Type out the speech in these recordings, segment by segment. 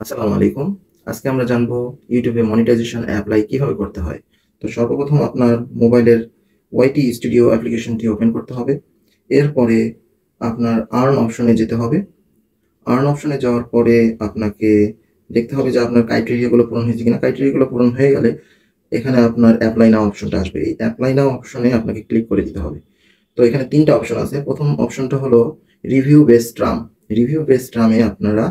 আসসালামু আলাইকুম। আজকে আমরা জানবো YouTube এ মনিটাইজেশন এপ্লাই কিভাবে করতে হয়। তো সর্বপ্রথম আপনার মোবাইলের ওয়াইটি স্টুডিও অ্যাপ্লিকেশনটি ওপেন করতে হবে। এরপরে আপনার আর্ন অপশনে যেতে হবে। আর্ন অপশনে যাওয়ার পরে আপনাকে দেখতে হবে যে আপনার ক্রাইটেরিয়াগুলো পূরণ হয়েছে কিনা। ক্রাইটেরিয়াগুলো পূরণ হয়ে গেলে এখানে আপনার অ্যাপ্লাই নাও অপশনটা আসবে। এই অ্যাপ্লাই নাও অপশনে আপনাকে ক্লিক করে দিতে হবে। তো এখানে ৩ টা অপশন আছে। ১ম অপশনটা হলো review based term. Review based টার্মে আপনারা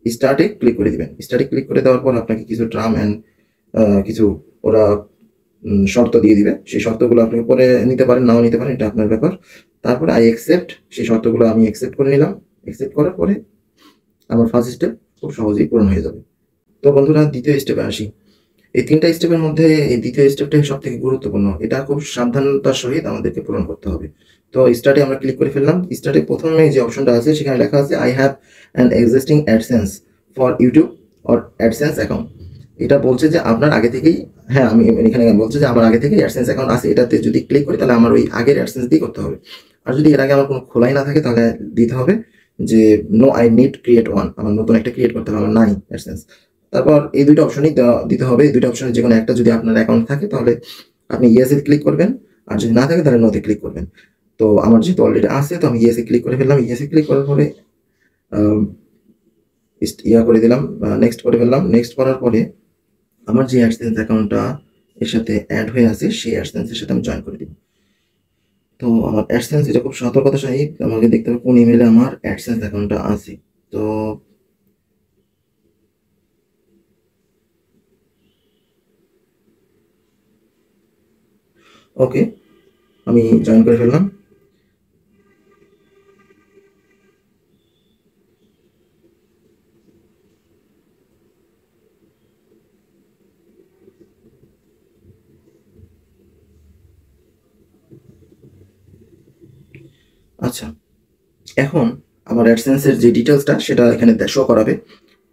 স্টার্টে ক্লিক করে দিবেন। স্টার্টে ক্লিক করে দেওয়ার পর আপনাকে কিছু টার্ম অ্যান্ড কিছু ওরা শর্ত দিয়ে দিবে। সেই শর্তগুলো আপনি পরে নিতে পারেন, নাও নিতে পারেন, এটা আপনার ব্যাপার। তারপরে আই অ্যাকসেপ্ট, সেই শর্তগুলো আমি অ্যাকসেপ্ট করে নিলাম। অ্যাকসেপ্ট করার পরে আমার ফার্স্ট স্টেপ খুব সহজেই পূরণ হয়ে যাবে। তো বন্ধুরা, ২য় স্টেপে আসি। এই ৩ টা স্টেপের মধ্যে এই ২য় স্টেপটাই সবথেকে গুরুত্বপূর্ণ। এটা খুব সাবধানতার সহিত আমাদেরকে পূরণ করতে হবে। তো স্টার্টে আমরা ক্লিক করে ফেললাম। স্টার্টে ১ম এ যে অপশনটা আছে সেখানে লেখা আছে I have an existing AdSense for YouTube or AdSense account। এটা বলছে যে আপনার আগে থেকেই, হ্যাঁ, আমি এখানে বলছে যে আমার আগে থেকেই AdSense অ্যাকাউন্ট আছে। এটাতে যদি ক্লিক করি তাহলে আমার ওই আগের AdSense দিয়ে করতে হবে। আর যদি এর আগে আমার কোনো খোলাই না থাকে তাহলে দিতে হবে যে no I need create one. আমার নতুন একটা ক্রিয়েট করতে হবে, আমার নাই AdSense। তারপর এই ২ টা অপশনই দিতে হবে। এই ২ টা অপশনের যেকোনো একটা যদি আপনার অ্যাকাউন্ট থাকে তাহলে আপনি ইয়েস এ ক্লিক করবেন। আর যদি না থাকে তাহলে নো তে ক্লিক করবেন। তো আমার যেহেতু অলরেডি আছে তো আমি ইয়েস এ ক্লিক করে ফেললাম। ইয়েস এ ক্লিক করার পরে আম করে দিলাম, নেক্সট করে ফেললাম। নেক্সট করার পরে আমার যে AdSense অ্যাকাউন্টটা এর সাথে এড হয়ে আছে সেই AdSense এর সাথে আমি জয়েন করে দিব। তো আমার AdSense এটা খুব সতর্কতার সহিত আমাকে দেখতে হবে কোন ইমেইলে আমার AdSense অ্যাকাউন্টটা আছে। তো ওকে, আমি জয়েন করে ফেললাম। আচ্ছা, এখন আমার AdSense এর যে ডিটেইলসটা সেটা এখানে শো করাবে।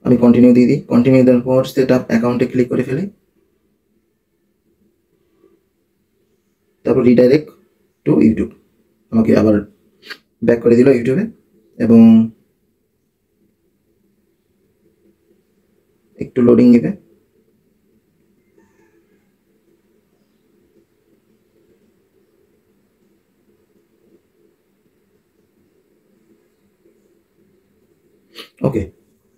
আমি কন্টিনিউ দিয়ে দিই। কন্টিনিউ দেওয়ার পর সেট আপ অ্যাকাউন্টে ক্লিক করে ফেলি। তারপর রিডাইরেক্ট টু ইউটিউব। আমাকে আবার ব্যাক করে দিল ইউটিউবে এবং একটু লোডিং নেবে। ওকে,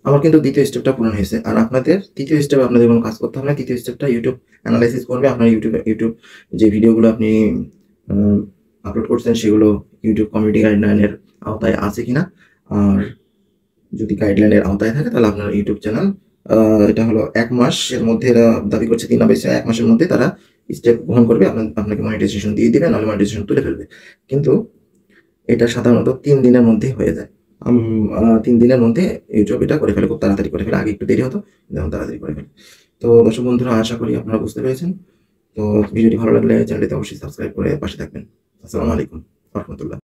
আমার কিন্তু ২য় স্টেপটা পূরণ হয়েছে। আর আপনাদের ৩য় স্টেপে আপনাদের কোনো কাজ করতে হবে না। ৩য় স্টেপটা ইউটিউব এনালাইসিস করবে। আপনার ইউটিউব যে ভিডিওগুলো আপনি আ আপলোড করছেন সেগুলো ইউটিউব কমিউনিটি গাইডলাইনের আওতায় আছে কিনা। আর যদি গাইডলাইনের আওতায় থাকে তাহলে আপনার ইউটিউব চ্যানেল আ এটা হলো ১ মাসের মধ্যে এরা দাবি করছে ৩ না বেশি ১ মাসের মধ্যে তারা স্টেপ গ্রহণ করবে। আপনাকে মনিটাইজেশন দিয়ে দিবে, নাহলে মনিটাইজেশন তুলে ফেলবে। কিন্তু এটা সাধারণত ৩ দিনের মধ্যেই হয়ে যায়। আম আ ৩ দিনের মধ্যে ইউটিউব এটা করে ফেলে, খুব তাড়াতাড়ি করে ফেলে। আগে একটু দেরি হতো, কিন্তু এখন তাড়াতাড়ি করে ফেলে। তো দর্শক বন্ধুরা, আশা করি আপনারা বুঝতে পেরেছেন। তো ভিডিওটি ভালো লাগলে চ্যানেলটিতে অবশ্যই সাবস্ক্রাইব করে পাশে থাকবেন। আসসালামু আলাইকুম ওয়া রাহমাতুল্লাহ।